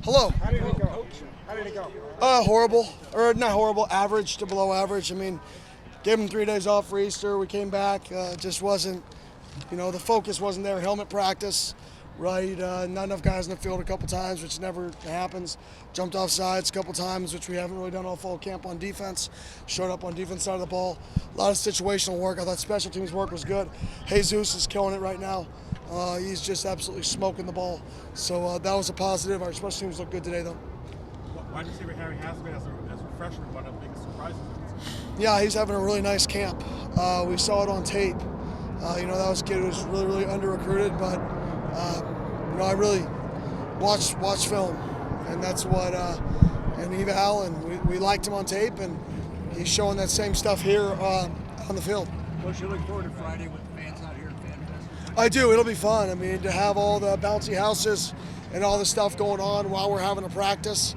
Hello. How did it go? How did it go? Horrible, or not horrible, average to below average. I mean, gave them 3 days off for Easter. We came back, just wasn't, the focus wasn't there. Helmet practice, right? Not enough guys in the field a couple times, which never happens. Jumped off sides a couple times, which we haven't really done all fall camp on defense. Showed up on defense side of the ball. A lot of situational work. I thought special teams work was good. Jesus is killing it right now. He's just absolutely smoking the ball. So that was a positive. Our special teams look good today, though. Why do you say Harry Hasman as a freshman, one of the biggest surprises? Yeah, he's having a really nice camp. We saw it on tape. That was a kid who was really, really under-recruited, but, I really watched film, and that's what, and eval, and we liked him on tape, and he's showing that same stuff here on the field. Coach, you look forward to Friday with the fans out here at FanFest? I do. It'll be fun. I mean, to have all the bouncy houses and all the stuff going on while we're having a practice,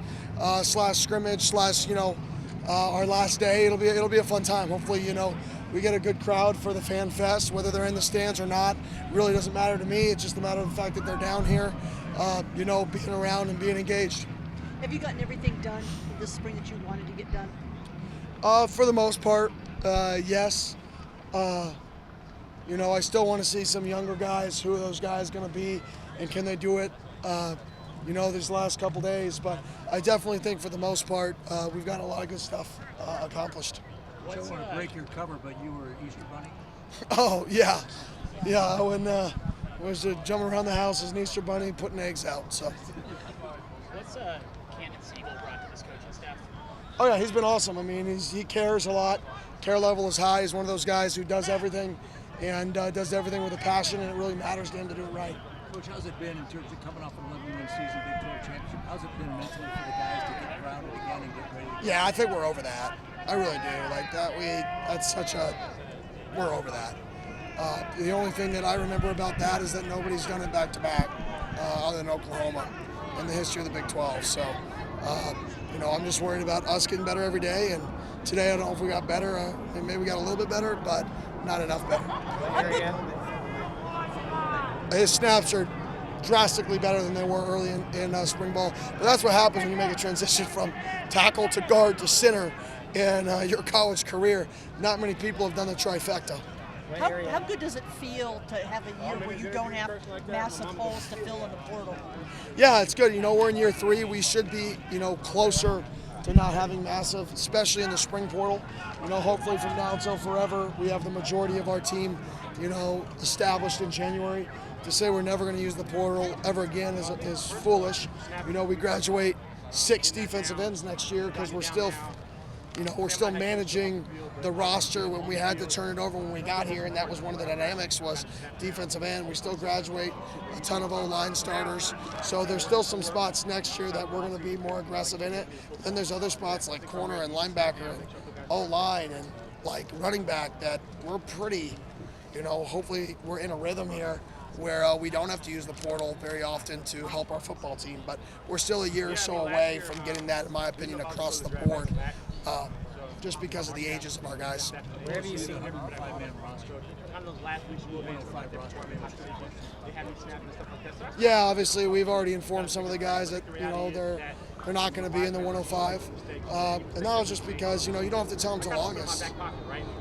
slash scrimmage, slash, our last day. It'll be a fun time. Hopefully, we get a good crowd for the Fan Fest, whether they're in the stands or not. Really doesn't matter to me. It's just a matter of the fact that they're down here, being around and being engaged. Have you gotten everything done this spring that you wanted to get done? For the most part, yes. I still want to see some younger guys. Who are those guys going to be, and can they do it? These last couple days, but I definitely think for the most part we've got a lot of good stuff accomplished. I don't want to break your cover, but you were Easter Bunny? Oh, yeah. When I was jumping around the house as an Easter Bunny, putting eggs out. So. What's Cannon Siegel brought to this coaching staff? Oh, yeah, he's been awesome. I mean, he cares a lot. Care level is high. He's one of those guys who does everything and does everything with a passion, and it really matters to him to do it right. Coach, how's it been in terms of coming off an 11-win season, Big 12 championship? How's it been mentally for the guys to get grounded again and get ready? Yeah, I think we're over that. I really do. We're over that. The only thing that I remember about that is that nobody's done it back-to-back other than Oklahoma in the history of the Big 12. So, I'm just worried about us getting better every day. And today, I don't know if we got better. Maybe we got a little bit better, but not enough better. His snaps are drastically better than they were early in spring ball. But that's what happens when you make a transition from tackle to guard to center in your college career. Not many people have done the trifecta. How good does it feel to have a year where you don't have massive holes to fill in the portal? Yeah, it's good. We're in year 3. We should be, closer to not having massive, especially in the spring portal. Hopefully from now until forever, we have the majority of our team, established in January. To say we're never going to use the portal ever again is foolish. We graduate 6 defensive ends next year because we're still managing the roster when we had to turn it over when we got here, and that was one of the dynamics was defensive end. We still graduate a ton of O-line starters, so there's still some spots next year that we're going to be more aggressive in it. Then there's other spots like corner and linebacker and O-line and like running back that we're pretty, hopefully we're in a rhythm here where we don't have to use the portal very often to help our football team, but we're still a year or so away from getting that, in my opinion, across the board, just because of the ages of our guys. Where have you seen him on the 5-man roster? On those last weeks, you were on the 5 roster. They have you snapping and stuff like that. Yeah, obviously we've already informed some of the guys that they're not going to be in the 105, and that was just because you don't have to tell them till August.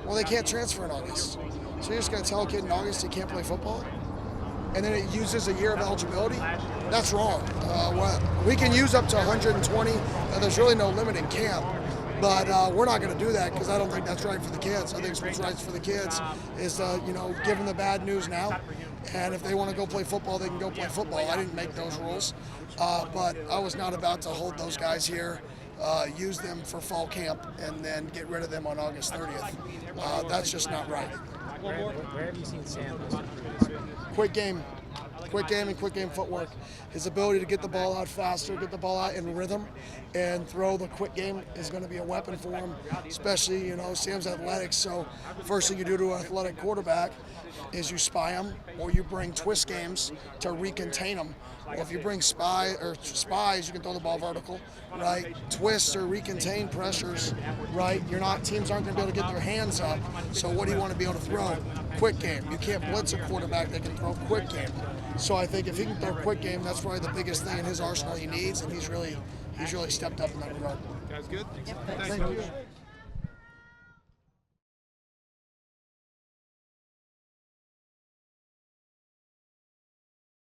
Well, they can't transfer in August, so you're just going to tell a kid in August he can't play football, and then it uses a year of eligibility. That's wrong. We can use up to 120, and there's really no limit in camp. But we're not going to do that because I don't think that's right for the kids. I think what's right for the kids is, give them the bad news now. And if they want to go play football, they can go play football. I didn't make those rules. But I was not about to hold those guys here, use them for fall camp, and then get rid of them on August 30th. That's just not right. Where have you seen Sam? Quick game and quick game footwork. His ability to get the ball out faster, get the ball out in rhythm, and throw the quick game is going to be a weapon for him, especially, Sam's athletic. So first thing you do to an athletic quarterback is you spy them, or you bring twist games to recontain them. Well, if you bring spies, you can throw the ball vertical, right? Twists or recontain pressures, right? Teams aren't going to be able to get their hands up. So what do you want to be able to throw? Quick game. You can't blitz a quarterback that can throw quick game. So I think if he can throw a quick game, that's probably the biggest thing in his arsenal he needs, and he's really stepped up in that regard. Guys, good. Yep. Thank you.